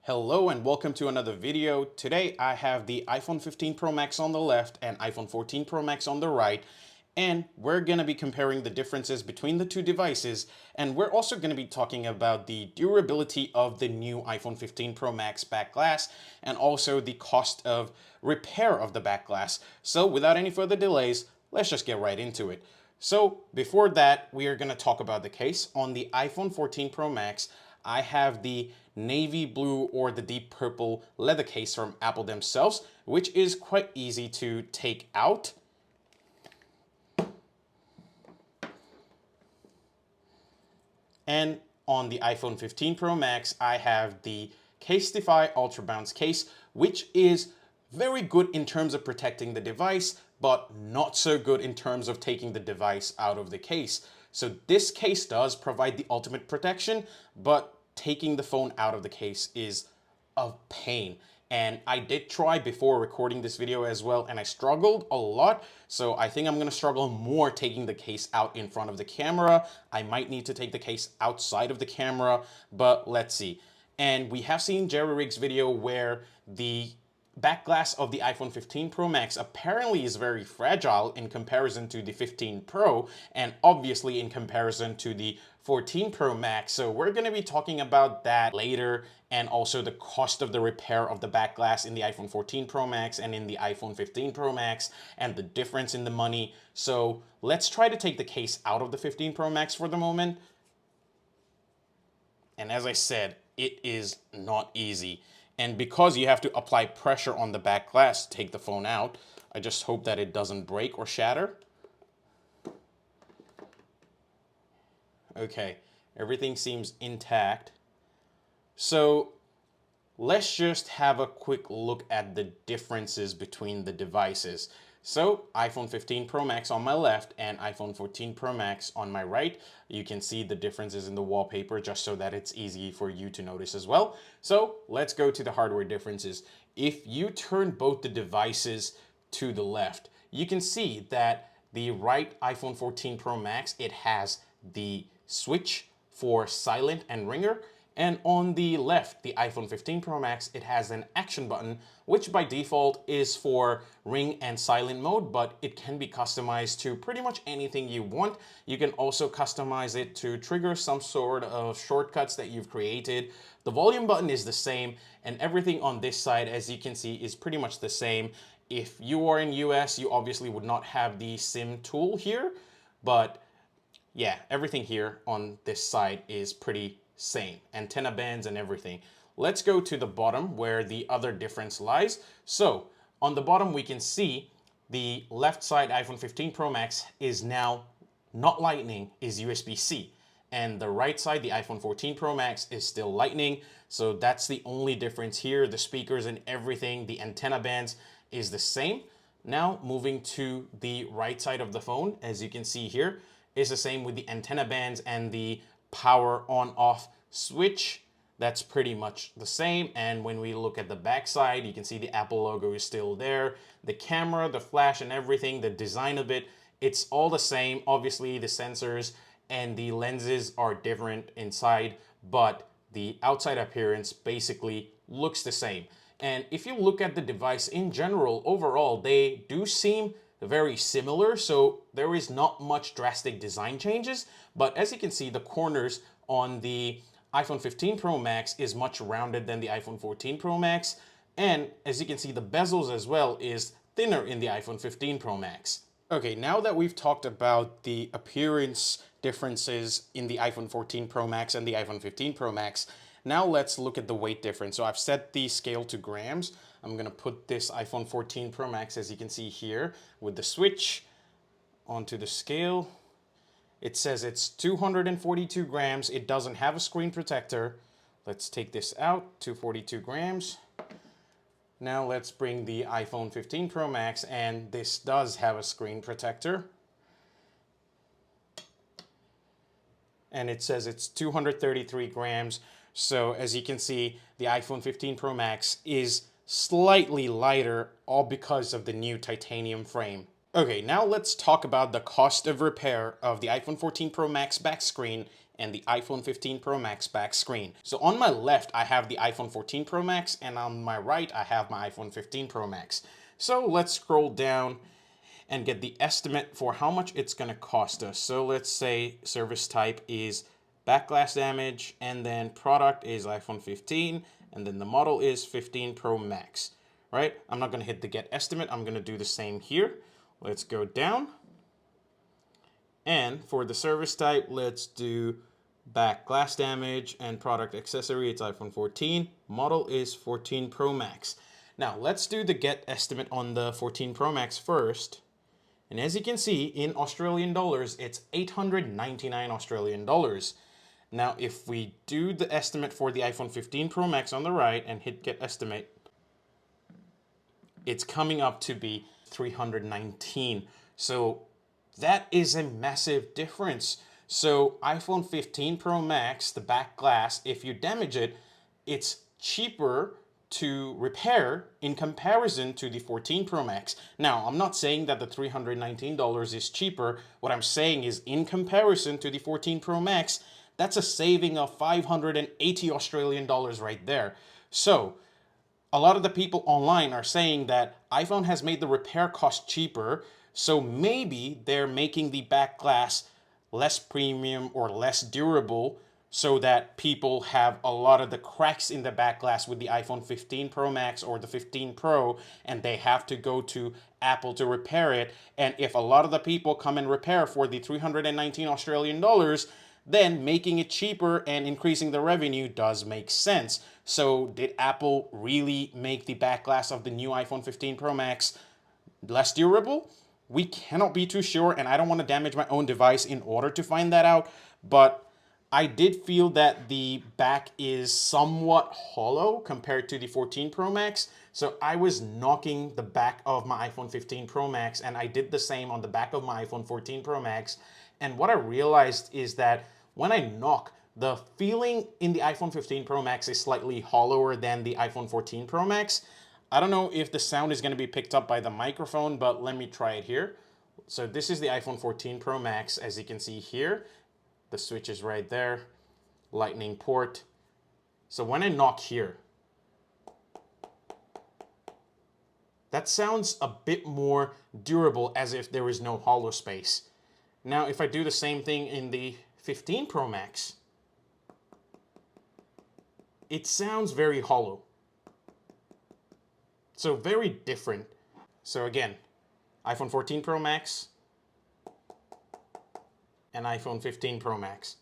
Hello and welcome to another video. Today I have the iPhone 15 Pro Max on the left and iPhone 14 Pro Max on the right, and we're going to be comparing the differences between the two devices, and we're also going to be talking about the durability of the new iPhone 15 Pro Max back glass and also the cost of repair of the back glass. So without any further delays, let's just get right into it. So before that, we are going to talk about the case. On the iPhone 14 Pro Max, I have the navy blue or the deep purple leather case from Apple themselves, which is quite easy to take out. And on the iPhone 15 Pro Max, I have the Casetify Ultra Bounce case, which is very good in terms of protecting the device, but not so good in terms of taking the device out of the case. So this case does provide the ultimate protection, but taking the phone out of the case is a pain. And I did try before recording this video as well, and I struggled a lot. So I think I'm going to struggle more taking the case out in front of the camera. I might need to take the case outside of the camera, but let's see. And we have seen Jerry Riggs' video where the back glass of the iPhone 15 Pro Max apparently is very fragile in comparison to the 15 Pro, and obviously in comparison to the 14 Pro Max. So we're going to be talking about that later, and also the cost of the repair of the back glass in the iPhone 14 Pro Max and in the iPhone 15 Pro Max, and the difference in the money. So let's try to take the case out of the 15 Pro Max for the moment. And as I said, it is not easy. And because you have to apply pressure on the back glass to take the phone out, I just hope that it doesn't break or shatter. Okay, everything seems intact. So let's just have a quick look at the differences between the devices. So iPhone 15 Pro Max on my left and iPhone 14 Pro Max on my right. You can see the differences in the wallpaper just so that it's easy for you to notice as well. So let's go to the hardware differences. If you turn both the devices to the left, you can see that the right iPhone 14 Pro Max, it has the switch for silent and ringer. And on the left, the iPhone 15 Pro Max, it has an action button, which by default is for ring and silent mode, but it can be customized to pretty much anything you want. You can also customize it to trigger some sort of shortcuts that you've created. The volume button is the same, and everything on this side, as you can see, is pretty much the same. If you are in US, you obviously would not have the SIM tool here, but yeah, everything here on this side is pretty same. Antenna bands and everything. Let's go to the bottom where the other difference lies. So on the bottom, we can see the left side iPhone 15 Pro Max is now not Lightning, is USB-C. And the right side, the iPhone 14 Pro Max, is still Lightning. So that's the only difference here. The speakers and everything, the antenna bands is the same. Now moving to the right side of the phone, as you can see here, is the same with the antenna bands and the power on off switch. That's pretty much the same. And when we look at the back side, you can see the Apple logo is still there. The camera, the flash and everything, the design of it, it's all the same. Obviously the sensors and the lenses are different inside, but the outside appearance basically looks the same. And if you look at the device in general, overall, they do seem very similar, so there is not much drastic design changes, but as you can see, the corners on the iPhone 15 Pro Max is much rounded than the iPhone 14 Pro Max, and as you can see, the bezels as well is thinner in the iPhone 15 Pro Max. Okay, now that we've talked about the appearance differences in the iPhone 14 Pro Max and the iPhone 15 Pro Max, now let's look at the weight difference. So I've set the scale to grams. I'm going to put this iPhone 14 Pro Max, as you can see here, with the switch onto the scale. It says it's 242 grams. It doesn't have a screen protector. Let's take this out, 242 grams. Now let's bring the iPhone 15 Pro Max, and this does have a screen protector. And it says it's 233 grams. So as you can see, the iPhone 15 Pro Max is slightly lighter, all because of the new titanium frame. Okay, now let's talk about the cost of repair of the iPhone 14 Pro Max back screen and the iPhone 15 Pro Max back screen. So on my left, I have the iPhone 14 Pro Max, and on my right, I have my iPhone 15 Pro Max. So let's scroll down and get the estimate for how much it's going to cost us. So let's say service type is back glass damage, and then product is iPhone 15, and then the model is 15 Pro Max, right? I'm not going to hit the get estimate. I'm going to do the same here. Let's go down. And for the service type, let's do back glass damage, and product accessory, it's iPhone 14. Model is 14 Pro Max. Now let's do the get estimate on the 14 Pro Max first. And as you can see, in Australian dollars, it's 899 Australian dollars. Now, if we do the estimate for the iPhone 15 Pro Max on the right and hit get estimate, it's coming up to be 319. So that is a massive difference. So iPhone 15 Pro Max, the back glass, if you damage it, it's cheaper to repair in comparison to the 14 Pro Max. Now, I'm not saying that the $319 is cheaper. What I'm saying is in comparison to the 14 Pro Max, that's a saving of 580 Australian dollars right there. So a lot of the people online are saying that iPhone has made the repair cost cheaper, so maybe they're making the back glass less premium or less durable so that people have a lot of the cracks in the back glass with the iPhone 15 Pro Max or the 15 Pro, and they have to go to Apple to repair it. And if a lot of the people come and repair for the 319 Australian dollars, then making it cheaper and increasing the revenue does make sense. So did Apple really make the back glass of the new iPhone 15 Pro Max less durable? We cannot be too sure, and I don't want to damage my own device in order to find that out, but I did feel that the back is somewhat hollow compared to the 14 Pro Max. So I was knocking the back of my iPhone 15 Pro Max, and I did the same on the back of my iPhone 14 Pro Max. And what I realized is that when I knock, the feeling in the iPhone 15 Pro Max is slightly hollower than the iPhone 14 Pro Max. I don't know if the sound is going to be picked up by the microphone, but let me try it here. So this is the iPhone 14 Pro Max, as you can see here. The switch is right there, lightning port. So when I knock here, that sounds a bit more durable, as if there is no hollow space. Now, if I do the same thing in the 15 Pro Max, it sounds very hollow. So very different. So again, iPhone 14 Pro Max and iPhone 15 Pro Max.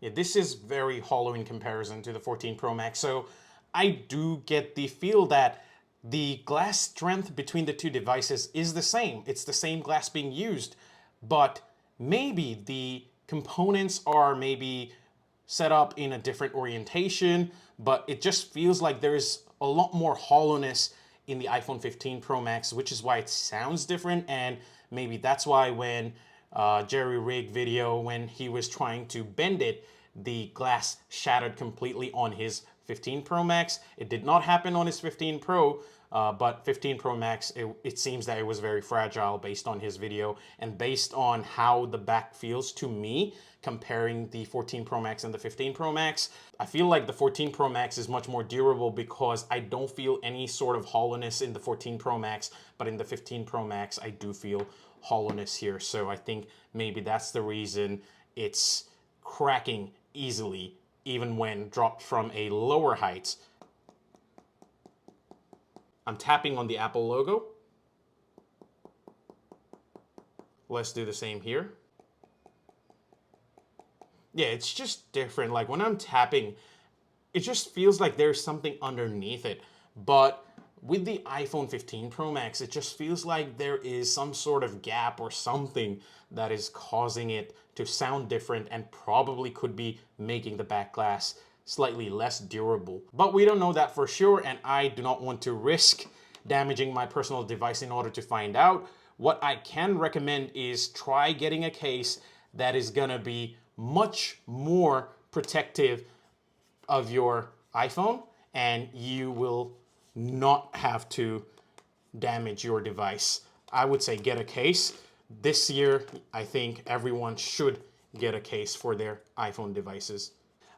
Yeah, this is very hollow in comparison to the 14 Pro Max. So I do get the feel that the glass strength between the two devices is the same. It's the same glass being used, but maybe the components are maybe set up in a different orientation, but it just feels like there's a lot more hollowness in the iPhone 15 Pro Max, which is why it sounds different. And maybe that's why when Jerry Rig video, when he was trying to bend it, the glass shattered completely on his 15 Pro Max. It did not happen on his 15 Pro, but 15 Pro Max, it seems that it was very fragile based on his video and based on how the back feels to me, comparing the 14 Pro Max and the 15 Pro Max. I feel like the 14 Pro Max is much more durable because I don't feel any sort of hollowness in the 14 Pro Max, but in the 15 Pro Max, I do feel hollowness here. So I think maybe that's the reason it's cracking easily, even when dropped from a lower height. I'm tapping on the Apple logo. Let's do the same here. Yeah, it's just different. Like when I'm tapping, it just feels like there's something underneath it. But with the iPhone 15 Pro Max, it just feels like there is some sort of gap or something that is causing it to sound different and probably could be making the back glass slightly less durable. But we don't know that for sure, and I do not want to risk damaging my personal device in order to find out. What I can recommend is try getting a case that is gonna be much more protective of your iPhone, and you will not have to damage your device. I would say get a case this year, I think everyone should get a case for their iPhone devices.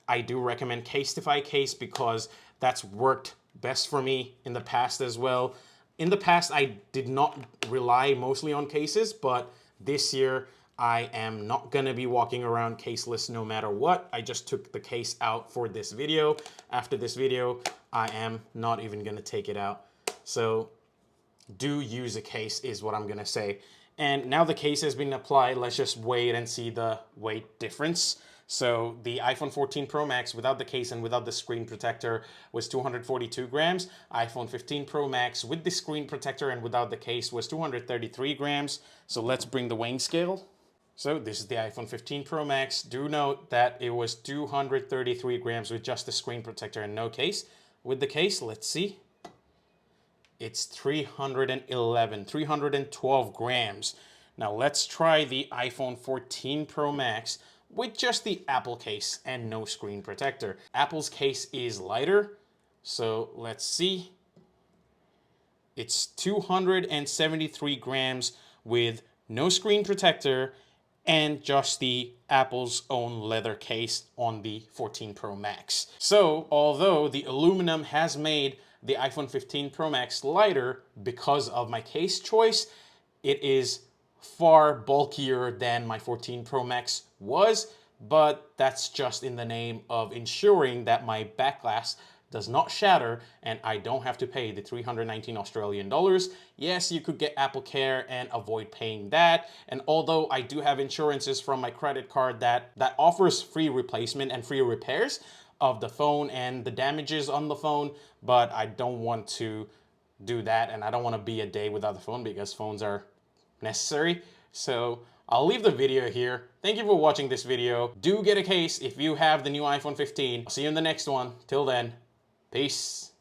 I do recommend Casetify case because that's worked best for me in the past as well. In the past, I did not rely mostly on cases, but this year I am not gonna be walking around caseless no matter what. I just took the case out for this video. After this video, I am not even gonna take it out. So do use a case is what I'm gonna say. And now the case has been applied, let's just wait and see the weight difference. So the iPhone 14 Pro Max without the case and without the screen protector was 242 grams. iPhone 15 Pro Max with the screen protector and without the case was 233 grams. So let's bring the weighing scale. So this is the iPhone 15 Pro Max. Do note that it was 233 grams with just the screen protector and no case. With the case, let's see. It's 312 grams. Now let's try the iPhone 14 Pro Max with just the Apple case and no screen protector. Apple's case is lighter, so let's see. It's 273 grams with no screen protector and just the Apple's own leather case on the 14 Pro Max. So although the aluminum has made the iPhone 15 Pro Max lighter because of my case choice, it is far bulkier than my 14 Pro Max was, but that's just in the name of ensuring that my back glass does not shatter and I don't have to pay the 319 Australian dollars. Yes, you could get Apple Care and avoid paying that. And although I do have insurances from my credit card that offers free replacement and free repairs of the phone and the damages on the phone, but I don't want to do that and I don't want to be a day without the phone because phones are necessary. So I'll leave the video here. Thank you for watching this video. Do get a case if you have the new iPhone 15. I'll see you in the next one. Till then, peace.